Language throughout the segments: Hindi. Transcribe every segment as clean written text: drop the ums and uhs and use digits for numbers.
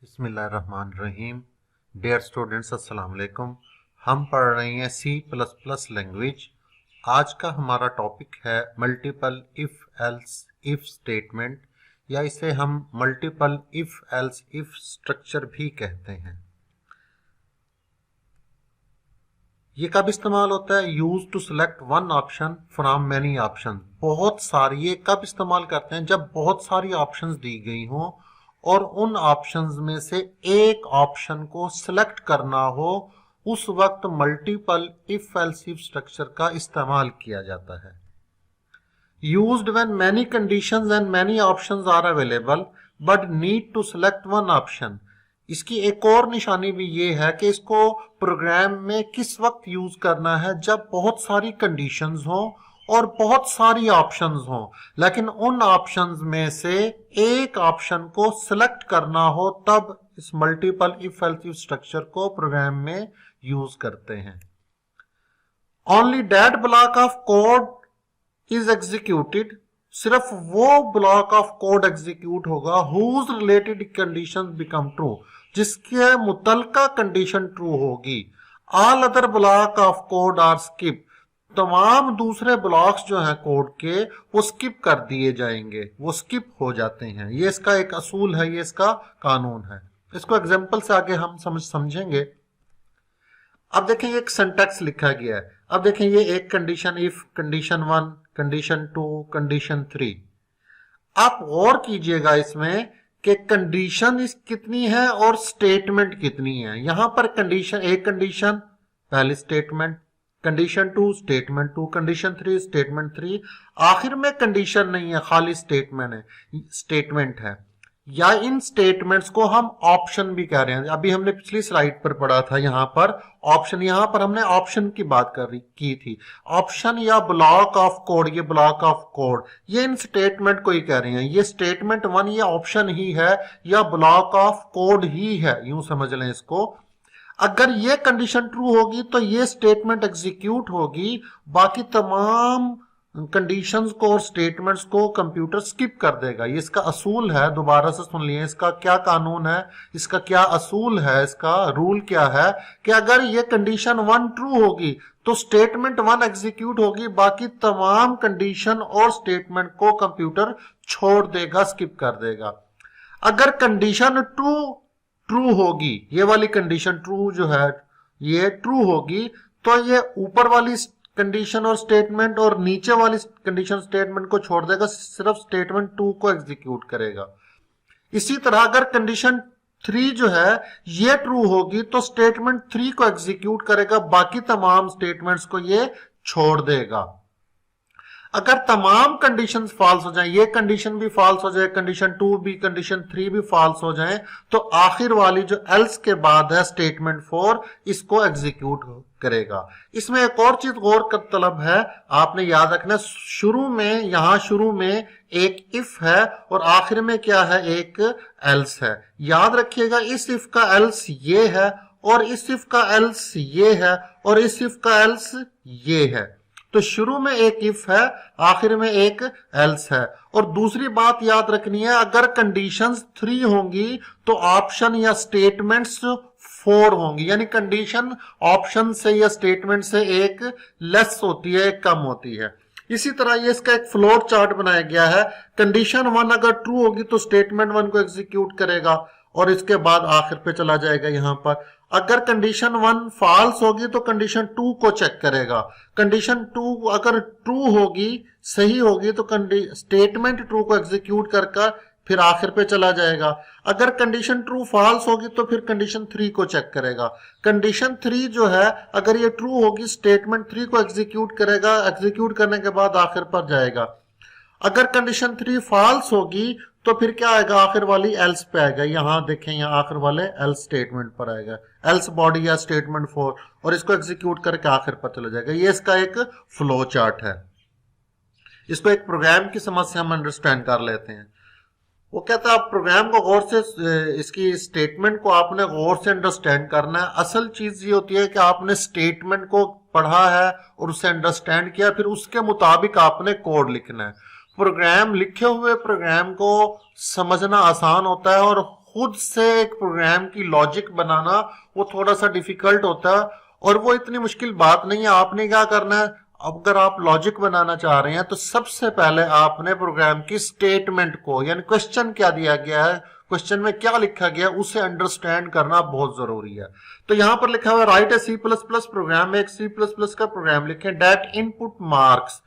बिस्मिल्लाहिर्रहमानिर्रहीम। डियर स्टूडेंट्स, अस्सलाम वालेकुम। हम पढ़ रहे हैं C++ लैंग्वेज। आज का हमारा टॉपिक है multiple if else if statement, या इसे हम multiple if else if structure भी कहते हैं। ये कब इस्तेमाल होता है? Use to select one option from many option. बहुत सारी, ये कब इस्तेमाल करते हैं? जब बहुत सारी ऑप्शंस दी गई हों और उन ऑप्शंस में से एक ऑप्शन को सिलेक्ट करना हो, उस वक्त multiple if else if structure का इस्तेमाल किया जाता है। Used when many conditions and many options are available but need to select one option. इसकी एक और निशानी भी ये है कि इसको प्रोग्राम में किस वक्त यूज करना है, जब बहुत सारी कंडीशंस हो और बहुत सारी ऑप्शंस हो, लेकिन उन ऑप्शंस में से एक ऑप्शन को सिलेक्ट करना हो, तब इस multiple if else if structure को प्रोग्राम में यूज करते हैं। Only that block of code is executed. सिर्फ वो ब्लॉक ऑफ कोड एग्जीक्यूट होगा whose related conditions become true, जिसके मुतलका कंडीशन ट्रू होगी। All other block of code are skip. तमाम दूसरे ब्लॉक्स जो हैं कोड के, वो स्किप कर दिए जाएंगे, वो स्किप हो जाते हैं। ये इसका एक असूल है, ये इसका कानून है। इसको एग्जांपल से आगे हम समझेंगे। अब देखें, एक सिंटैक्स लिखा गया है। अब देखें, ये एक condition if, condition 1, condition 2, condition 3। आप गौर कीजिएगा इसमें कि कंडीशन इस कितनी है और स्टेटमेंट कितनी है। यहां पर कंडीशन, एक कंडीशन पहली statement, condition 2 statement 2, condition 3 statement 3, आखिर में कंडीशन नहीं है, खाली स्टेटमेंट है। या इन स्टेटमेंट्स को हम ऑप्शन भी कह रहे हैं। अभी हमने पिछली स्लाइड पर पढ़ा था, यहां पर ऑप्शन, यहां पर हमने ऑप्शन की बात की थी। ऑप्शन या ब्लॉक ऑफ कोड, ये ब्लॉक ऑफ कोड, ये इन स्टेटमेंट को ही कह रहे हैं। ये स्टेटमेंट 1 ये ऑप्शन ही है या ब्लॉक ऑफ कोड ही है, यूं समझ लें इसको। अगर ये कंडीशन ट्रू होगी तो ये स्टेटमेंट एग्जीक्यूट होगी, बाकी तमाम कंडीशंस को और स्टेटमेंट्स को कंप्यूटर स्किप कर देगा। ये इसका असूल है, दोबारा से सुन लिए, इसका क्या कानून है, इसका क्या असूल है, इसका रूल क्या है कि अगर ये कंडीशन 1 ट्रू होगी तो स्टेटमेंट 1 एग्जीक्यूट होगी, बाकी तमाम कंडीशन और स्टेटमेंट को कंप्यूटर छोड़ देगा, स्किप कर देगा। अगर कंडीशन 2 ट्रू होगी, ये वाली कंडीशन ट्रू जो है ये ट्रू होगी, तो ये ऊपर वाली कंडीशन और स्टेटमेंट और नीचे वाली कंडीशन स्टेटमेंट को छोड़ देगा, सिर्फ स्टेटमेंट 2 को एग्जीक्यूट करेगा। इसी तरह अगर कंडीशन 3 जो है ये ट्रू होगी तो स्टेटमेंट 3 को एग्जीक्यूट करेगा, बाकी तमाम स्टेटमेंट्स को ये छोड़ देगा। अगर तमाम कंडीशंस फॉल्स हो जाएं, ये कंडीशन भी फॉल्स हो जाए, कंडीशन 2 भी, कंडीशन 3 भी फॉल्स हो जाएं, तो आखिर वाली जो एल्स के बाद है स्टेटमेंट 4, इसको एग्जीक्यूट करेगा। इसमें एक और चीज गौर का तलब है, आपने याद रखना, शुरू में, यहां शुरू में एक इफ है और आखिर में क्या है, एक एल्स है। याद रखिएगा, इस इफ का एल्स ये है और इस इफ का एल्स ये है और इस इफ का एल्स ये है। तो शुरू में एक इफ है, आखिर में एक एल्स है। और दूसरी बात याद रखनी है, अगर कंडीशंस 3 होंगी तो ऑप्शन या स्टेटमेंट्स 4 होंगी, यानी कंडीशन ऑप्शन से या स्टेटमेंट से एक लेस होती है, एक कम होती है। इसी तरह ये इसका एक फ्लोर चार्ट बनाया गया है। कंडीशन 1 अगर ट्रू होगी तो स्टेटमेंट 1 को एग्जीक्यूट करेगा और इसके बाद आखिर पे चला जाएगा यहां पर। अगर कंडीशन 1 फॉल्स होगी तो कंडीशन 2 को चेक करेगा। कंडीशन 2 अगर ट्रू होगी, सही होगी, तो स्टेटमेंट 2 को एग्जीक्यूट कर फिर आखिर पे चला जाएगा। अगर कंडीशन ट्रू फॉल्स होगी तो फिर कंडीशन 3 को चेक करेगा। कंडीशन 3 जो है अगर ये ट्रू होगी, स्टेटमेंट 3 को एग्जीक्यूट करेगा, एग्जीक्यूट करने के बाद आखिर पर जाएगा। अगर कंडीशन 3 फॉल्स होगी तो फिर क्या आएगा, आखिर वाली एल्स पे आएगा। यहां देखें, यहां आखिर वाले एल्स स्टेटमेंट पर आएगा, एल्स बॉडी या स्टेटमेंट 4, और इसको एग्जीक्यूट करके आखिर पर चला जाएगा। ये इसका एक फ्लो चार्ट है। इसको एक प्रोग्राम की समझ से हम अंडरस्टैंड कर लेते हैं। वो कहता है आप प्रोग्राम को गौर से, इसकी स्टेटमेंट को आपने गौर से अंडरस्टैंड करना है। असल चीज ये होती है कि आपने स्टेटमेंट को पढ़ा है और उसे अंडरस्टैंड किया, फिर उसके मुताबिक आपने कोड लिखना है। प्रोग्राम, लिखे हुए प्रोग्राम को समझना आसान होता है और खुद से एक प्रोग्राम की लॉजिक बनाना वो थोड़ा सा डिफिकल्ट होता है, और वो इतनी मुश्किल बात नहीं है। आपने क्या करना है, अगर आप लॉजिक बनाना चाह रहे हैं तो सबसे पहले आपने प्रोग्राम की स्टेटमेंट को, यानी क्वेश्चन क्या दिया गया है, क्वेश्चन में क्या लिखा गया, उसे अंडरस्टैंड करना बहुत जरूरी है। तो यहां पर लिखा हुआ राइट ए C++ प्रोग्राम में एक C++ का प्रोग्राम लिखें डेट इनपुट मार्क्स,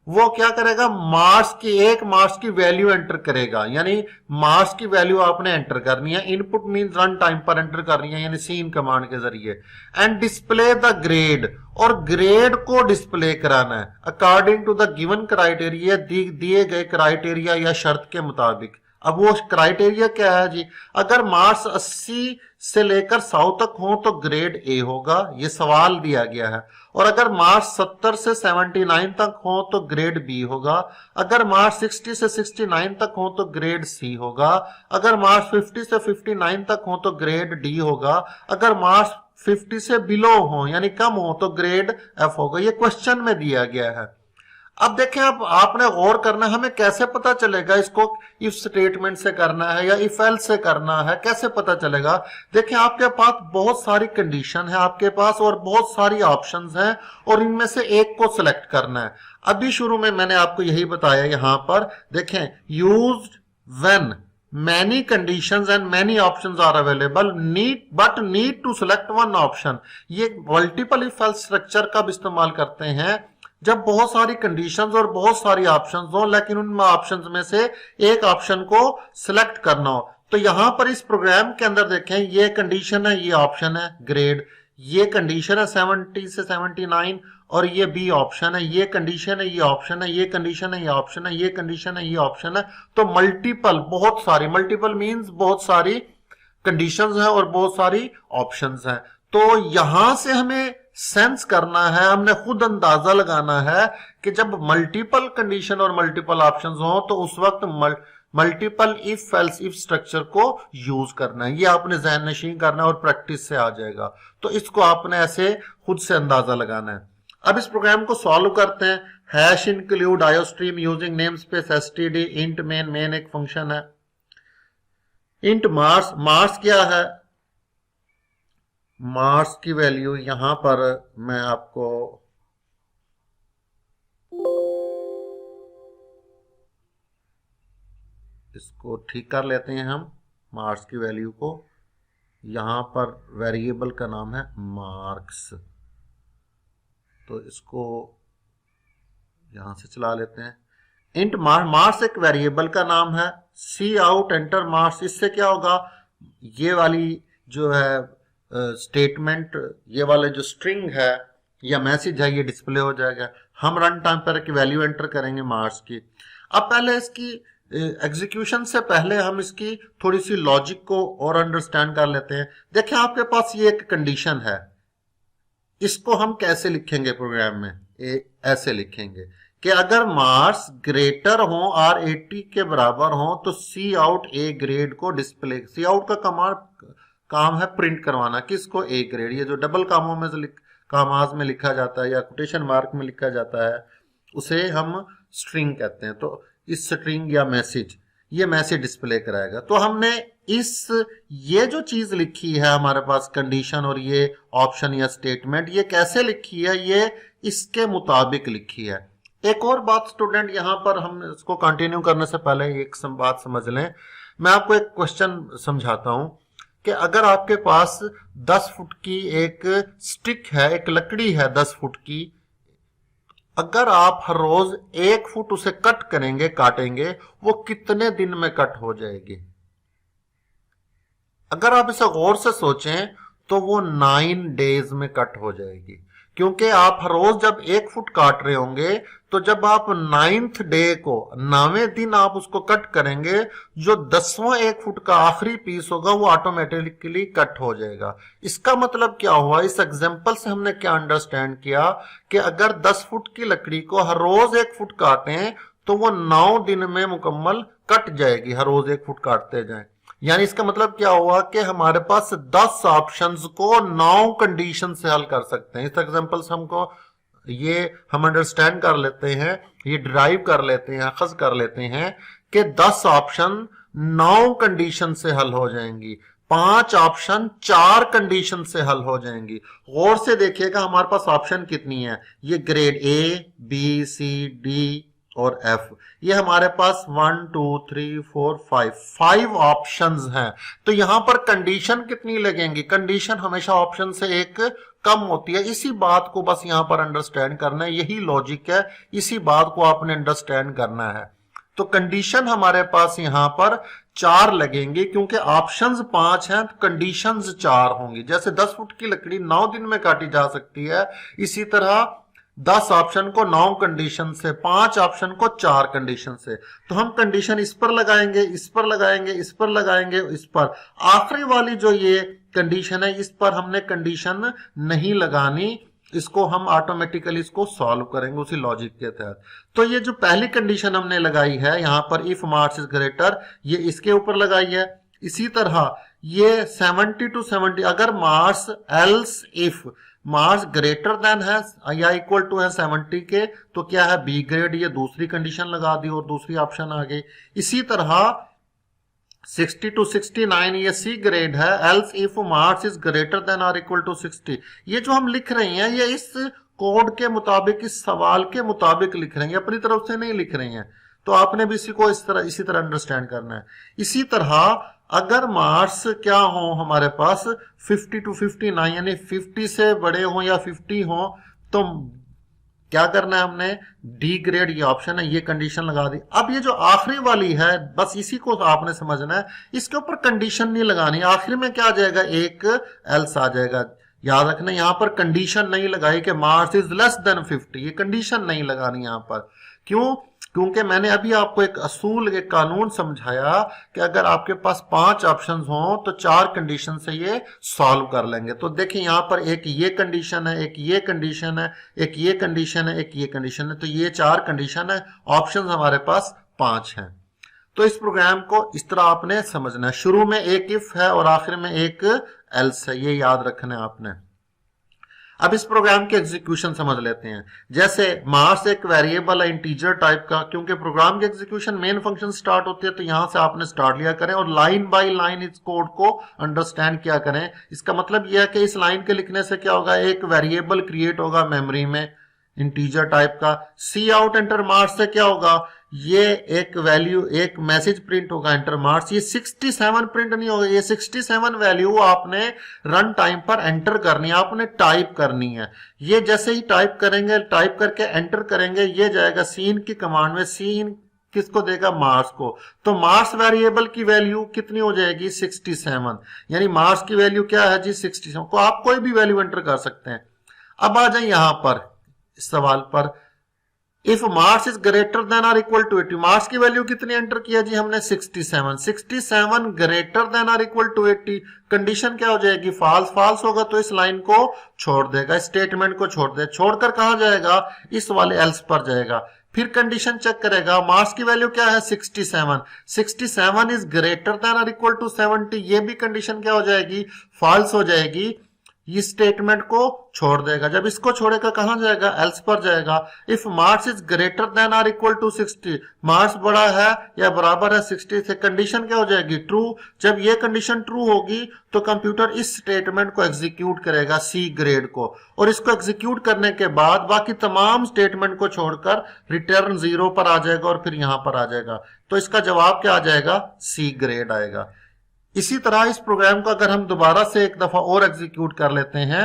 वो क्या करेगा, मार्क्स की, एक मार्क्स की वैल्यू एंटर करेगा, यानी मार्क्स की वैल्यू आपने एंटर करनी है। इनपुट मींस रन टाइम पर एंटर करनी है, यानी सीन कमांड के जरिए। एंड डिस्प्ले द ग्रेड, और ग्रेड को डिस्प्ले कराना है according to the given criteria, दिए गए क्राइटेरिया या शर्त के मुताबिक। अब वो क्राइटेरिया क्या है जी, अगर मार्क्स 80 से लेकर 100 तक हो तो ग्रेड ए होगा, ये सवाल दिया गया है। और अगर मार्क्स 70 से 79 तक हो तो ग्रेड बी होगा, अगर मार्क्स 60 से 69 तक हो तो ग्रेड सी होगा, अगर मार्क्स 50 से 59 तक हो तो ग्रेड डी होगा, अगर मार्क्स 50 से बिलो हो यानी कम हो तो ग्रेड एफ होगा। ये क्वेश्चन में दिया गया है। अब देखें, अब आपने गौर करना है, हमें कैसे पता चलेगा इसको इफ स्टेटमेंट से करना है या इफ एल्स से करना है, कैसे पता चलेगा। देखें, आपके पास बहुत सारी कंडीशन है आपके पास, और बहुत सारी ऑप्शंस हैं, और इनमें से एक को सिलेक्ट करना है। अभी शुरू में मैंने आपको यही बताया, यहां पर देखें, used when many conditions and many options are available need to select one option। ये मल्टीपल इफ एल्स स्ट्रक्चर कब इस्तेमाल करते हैं, जब बहुत सारी कंडीशंस और बहुत सारी ऑप्शंस हो, लेकिन उन ऑप्शंस में से एक ऑप्शन को सिलेक्ट करना हो। तो यहां पर इस प्रोग्राम के अंदर देखें, ये कंडीशन है, ये ऑप्शन है ग्रेड, ये कंडीशन है 70 से 79, और ये बी ऑप्शन है, ये कंडीशन है, ये ऑप्शन है, ये कंडीशन है, ये ऑप्शन है, ये कंडीशन है, ये ऑप्शन है। तो मल्टीपल, बहुत सारी, मल्टीपल मींस बहुत सारी कंडीशंस हैं और बहुत सारी ऑप्शंस हैं। तो यहां से हमें सेंस करना है, हमने खुद अंदाजा लगाना है कि जब मल्टीपल कंडीशन और मल्टीपल ऑप्शंस हो तो उस वक्त multiple if else if structure को यूज करना है। ये आपने ज़हन नशीं करना है और प्रैक्टिस से आ जाएगा। तो इसको आपने ऐसे खुद से अंदाजा लगाना है। अब इस प्रोग्राम को सॉल्व करते हैं। Hash include iostream using name space STD int main एक फंक्शन है। इंट मार्क्स क्या है, मार्क्स की वैल्यू यहां पर मैं आपको इसको ठीक कर लेते हैं। हम मार्क्स की वैल्यू को, यहां पर वेरिएबल का नाम है मार्क्स, तो इसको यहां से चला लेते हैं। इंट मार्क्स एक वेरिएबल का नाम है। सी आउट एंटर मार्क्स, इससे क्या होगा, ये वाली जो है स्टेटमेंट, ये वाले जो स्ट्रिंग है या मैसेज है, ये डिस्प्ले हो जाएगा। हम रन टाइम पर एक वैल्यू एंटर करेंगे मार्क्स की। अब पहले इसकी एग्जीक्यूशन से पहले हम इसकी थोड़ी सी लॉजिक को और अंडरस्टैंड कर लेते हैं। देखिए, आपके पास ये एक कंडीशन है, इसको हम कैसे लिखेंगे प्रोग्राम में, ऐसे लिखेंगे कि अगर मार्क्स ग्रेटर हो और 80 के बराबर हो तो सी आउट ए ग्रेड को डिस्प्ले, सी आउट का काम है प्रिंट करवाना, किसको, ए ग्रेड। ये जो डबल कामों में कामाज में लिखा जाता है या कोटेशन मार्क में लिखा जाता है उसे हम स्ट्रिंग कहते हैं। तो इस स्ट्रिंग या मैसेज, ये मैसेज डिस्प्ले कराएगा। तो हमने ये जो चीज लिखी है हमारे पास कंडीशन और ये ऑप्शन या स्टेटमेंट, ये कैसे लिखी है, ये इसके मुताबिक लिखी है। एक और बात स्टूडेंट, यहां पर हम इसको कंटिन्यू करने से पहले एक बात समझ लें। मैं आपको एक क्वेश्चन समझाता हूं कि अगर आपके पास 10 फुट की एक स्टिक है, एक लकड़ी है 10 फुट की, अगर आप हर रोज 1 फुट उसे कट करेंगे, काटेंगे, वो कितने दिन में कट हो जाएगी? अगर आप इसे गौर से सोचें तो वो 9 डेज में कट हो जाएगी, क्योंकि आप हर रोज जब 1 फुट काट रहे होंगे तो जब आप 9th डे को, 9वें दिन आप उसको कट करेंगे, जो 10वां 1 फुट का आखिरी पीस होगा वो ऑटोमेटिकली कट हो जाएगा। इसका मतलब क्या हुआ, इस एग्जांपल से हमने क्या अंडरस्टैंड किया कि अगर 10 फुट की लकड़ी को हर रोज 1 फुट काटें तो वो 9 दिन में मुकम्मल कट जाएगी, हर रोज 1 फुट काटते जाएं। यानी इसका मतलब क्या हुआ कि हमारे पास 10 ऑप्शंस को 9 कंडीशन से हल कर सकते हैं। इस एग्जांपल से हमको ये हम अंडरस्टैंड कर लेते हैं, ये ड्राइव कर लेते हैं, अखज कर लेते हैं कि 10 ऑप्शन 9 कंडीशन से हल हो जाएंगी, 5 ऑप्शन 4 कंडीशन से हल हो जाएंगी। गौर से देखिएगा हमारे पास ऑप्शन कितनी है, ये grade A, B, C, D और एफ, ये हमारे पास 1 2 3 4 5 ऑप्शंस हैं। तो यहां पर कंडीशन कितनी लगेंगी, कंडीशन हमेशा ऑप्शन से एक कम होती है। इसी बात को बस यहां पर अंडरस्टैंड करना है, यही लॉजिक है, इसी बात को आपने अंडरस्टैंड करना है। तो कंडीशन हमारे पास यहां पर 4 लगेंगे, क्योंकि ऑप्शंस 5 हैं तो कंडीशंस 4 होंगी। जैसे 10 फुट की लकड़ी 9 दिन में काटी जा सकती है, इसी तरह 10 ऑप्शन को 9 कंडीशन से, 5 ऑप्शन को 4 कंडीशन से। तो हम कंडीशन इस पर लगाएंगे, इस पर लगाएंगे, इस पर लगाएंगे, इस पर। आखिरी वाली जो ये कंडीशन है, इस पर हमने कंडीशन नहीं लगानी, इसको हम ऑटोमेटिकली इसको सॉल्व करेंगे उसी लॉजिक के तहत। तो ये जो पहली कंडीशन हमने लगाई है यहां पर, इफ मार्स इज ग्रेटर, ये इसके ऊपर लगाई है। इसी तरह ये 70 to 70, अगर Mars else if Mars greater than है या इक्वल टू है 70 के, तो क्या है बी ग्रेड, ये दूसरी कंडीशन लगा दी और दूसरी ऑप्शन आ गई। इसी तरह 60 to 69 ये सी ग्रेड है, else if Mars is greater then और इक्वल टू 60। ये जो हम लिख रहे हैं ये इस कोड के मुताबिक, इस सवाल के मुताबिक लिख रहे हैं, अपनी तरफ से नहीं लिख रहे हैं। तो आपने भी इसी को इसी तरह अंडरस्टैंड करना है। इसी तरह अगर मार्स क्या हो हमारे पास 50 to 59, यानी 50 से बड़े हो या 50 हो, तो क्या करना है हमने, डी ग्रेड ये ऑप्शन है, ये कंडीशन लगा दी। अब ये जो आखिरी वाली है, बस इसी को आपने समझना है, इसके ऊपर कंडीशन नहीं लगानी। आखिर में क्या आ जाएगा, एक एल्स आ जाएगा। याद रखना यहां पर कंडीशन नहीं लगाई कि मार्स इज लेस देन 50, ये कंडीशन नहीं लगानी यहां पर। क्यों, क्योंकि मैंने अभी आपको एक असूल, एक कानून समझाया कि अगर आपके पास 5 ऑप्शंस हों तो 4 कंडीशन से ये सॉल्व कर लेंगे। तो देखिए यहां पर एक ये कंडीशन है, एक ये कंडीशन है, एक ये कंडीशन है, एक ये कंडीशन है, तो ये 4 कंडीशन है, ऑप्शंस हमारे पास 5 हैं। तो इस प्रोग्राम को इस तरह आपने समझना है, शुरू में एक इफ है और आखिर में एक एल्स है, ये याद रखना है आपने। अब इस प्रोग्राम के एग्जीक्यूशन समझ लेते हैं। जैसे मार्स एक वेरिएबल है इंटीजर टाइप का, क्योंकि प्रोग्राम के एग्जीक्यूशन मेन फंक्शन स्टार्ट होती है, तो यहां से आपने स्टार्ट लिया करें और लाइन बाय लाइन इस कोड को अंडरस्टैंड किया करें। इसका मतलब यह है कि इस लाइन के लिखने से क्या होगा, एक वेरिएबल क्रिएट होगा मेमोरी में इंटीजर टाइप का। सी आउट एंटर मार्स से क्या होगा, ये एक वैल्यू, एक मैसेज प्रिंट होगा एंटर मार्स। ये 67 प्रिंट नहीं होगा, ये 67 वैल्यू आपने रन टाइम पर एंटर करनी है, आपने टाइप करनी है। ये जैसे ही टाइप करेंगे, टाइप करके एंटर करेंगे, ये जाएगा सीन की कमांड में। सीन किसको देगा, मार्स को। तो मार्स वेरिएबल की वैल्यू कितनी हो जाएगी, 67, यानी मार्स की वैल्यू क्या है जी 67 को। आप कोई भी वैल्यू एंटर कर सकते हैं। अब आ जाए यहां पर इस सवाल पर, if Mars is greater then और इक्वल टू 80, मार्स की वैल्यू कितनी एंटर किया जी हमने 67, 67 ग्रेटर देन और इक्वल टू 80, कंडीशन क्या हो जाएगी, फॉल्स। फॉल्स होगा तो इस लाइन को छोड़ देगा, स्टेटमेंट को छोड़ दे, छोड़कर कहां जाएगा, इस वाले एल्स पर जाएगा। फिर कंडीशन चेक करेगा, मार्स की वैल्यू क्या है 67, 67 इज ग्रेटर देन और इक्वल टू 70, ये भी कंडीशन क्या हो जाएगी, फॉल्स हो जाएगी। इस स्टेटमेंट को छोड़ देगा, जब इसको छोड़ेगा कहां जाएगा, एल्स पर जाएगा। If Mars is greater then और इक्वल टू 60, मार्स बड़ा है या बराबर है 60 से, कंडीशन क्या हो जाएगी, ट्रू। जब ये कंडीशन ट्रू होगी तो कंप्यूटर इस स्टेटमेंट को एग्जीक्यूट करेगा, सी ग्रेड को, और इसको एग्जीक्यूट करने के बाद बाकी तमाम स्टेटमेंट को छोड़कर रिटर्न 0 पर आ जाएगा और फिर यहां पर आ जाएगा। तो इसका जवाब क्या आ जाएगा, सी ग्रेड आएगा। इसी तरह इस प्रोग्राम को अगर हम दोबारा से एक दफा और एग्जीक्यूट कर लेते हैं।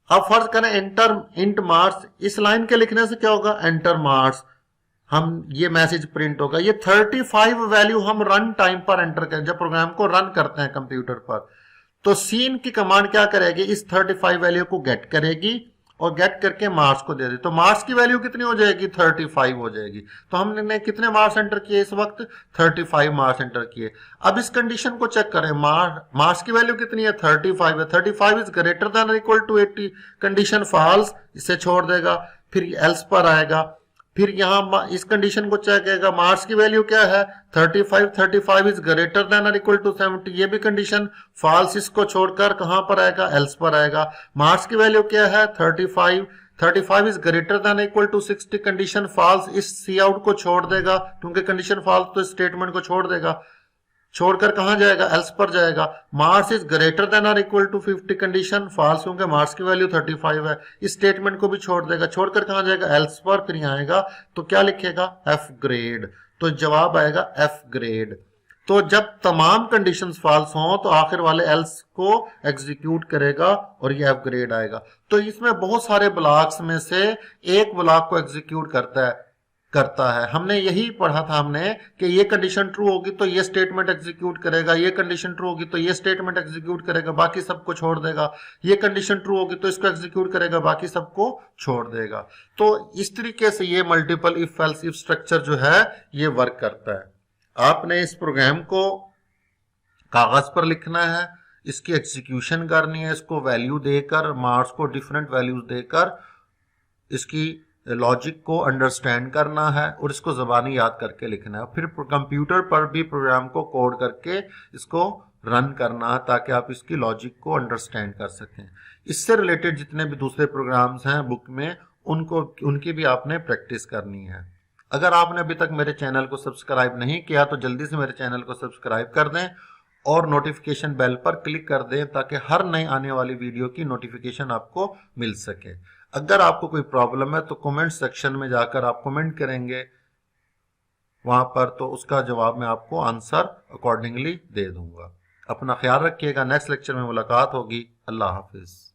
अब फर्ज करें एंटर इंट मार्स, इस लाइन के लिखने से क्या होगा, एंटर मार्स, हम ये मैसेज प्रिंट होगा। ये 35 वैल्यू हम रन टाइम पर एंटर करें, जब प्रोग्राम को रन करते हैं कंप्यूटर पर, तो सीन की कमांड क्या करेगी, इस 35 वैल्यू को गेट करेगी और गेट करके मार्स को दे दी। तो मार्स की वैल्यू कितनी हो जाएगी, 35 हो जाएगी। तो हमने कितने मार्स एंटर किए इस वक्त, 35 मार्स एंटर किए। अब इस कंडीशन को चेक करें, मार्स की वैल्यू कितनी है, 35 है। 35 is greater than equal to 80, condition false, इसे छोड़ देगा, फिर एल्स पर आएगा। फिर यहां इस कंडीशन को चेक करेगा, मार्स की वैल्यू क्या है 35, 35 इज ग्रेटर देन और इक्वल टू 70, ये भी कंडीशन फॉल्स, इसको छोड़कर कहां पर आएगा, एल्स पर आएगा। मार्स की वैल्यू क्या है 35, 35 is greater than equal to 60, condition false, इस सी आउट को छोड़ देगा, क्योंकि कंडीशन फॉल्स तो स्टेटमेंट को छोड़ देगा। छोड़कर कहां जाएगा, एल्स पर जाएगा। मार्स इज ग्रेटर देन और इक्वल टू 50 कंडीशन फॉल्स, क्योंकि मार्स की वैल्यू 35 है। इस स्टेटमेंट को भी छोड़ देगा, छोड़कर कहां जाएगा, एल्स पर, फिर यहां आएगा तो क्या लिखेगा, एफ ग्रेड। तो जवाब आएगा एफ ग्रेड। तो जब तमाम कंडीशंस फॉल्स हों तो आखिर वाले एल्स को एग्जीक्यूट करेगा और ये एफ ग्रेड आएगा। तो इसमें बहुत सारे ब्लॉक्स में से एक ब्लॉक को एग्जीक्यूट करता है। हमने यही पढ़ा था हमने कि ये कंडीशन ट्रू होगी तो ये स्टेटमेंट एग्जीक्यूट करेगा, ये कंडीशन ट्रू होगी तो ये स्टेटमेंट एग्जीक्यूट करेगा, बाकी सबको छोड़ देगा। ये कंडीशन ट्रू होगी तो इसको एग्जीक्यूट करेगा, बाकी सबको छोड़ देगा। तो इस तरीके से ये multiple if else if structure जो है ये वर्क करता है। आपने इस प्रोग्राम को कागज पर लिखना है, इसकी एग्जीक्यूशन करनी है, इसको वैल्यू देकर, मार्क्स को डिफरेंट वैल्यूज देकर इसकी लॉजिक को अंडरस्टैंड करना है और इसको ज़बानी याद करके लिखना है। फिर कंप्यूटर पर भी प्रोग्राम को कोड करके इसको रन करना है ताकि आप इसकी लॉजिक को अंडरस्टैंड कर सकें। इससे रिलेटेड जितने भी दूसरे प्रोग्राम्स हैं बुक में उनकी भी आपने प्रैक्टिस करनी है। अगर आपने अभी तक मेरे चैनल को सब्सक्राइब नहीं किया तो जल्दी से मेरे चैनल को सब्सक्राइब कर दें और नोटिफिकेशन बेल पर क्लिक कर दें ताकि हर नई आने वाली वीडियो की नोटिफिकेशन आपको मिल सके। अगर आपको कोई प्रॉब्लम है तो कमेंट सेक्शन में जाकर आप कमेंट करेंगे वहां पर, तो उसका जवाब मैं आपको आंसर अकॉर्डिंगली दे दूंगा। अपना ख्याल रखिएगा, नेक्स्ट लेक्चर में मुलाकात होगी। अल्लाह हाफिज।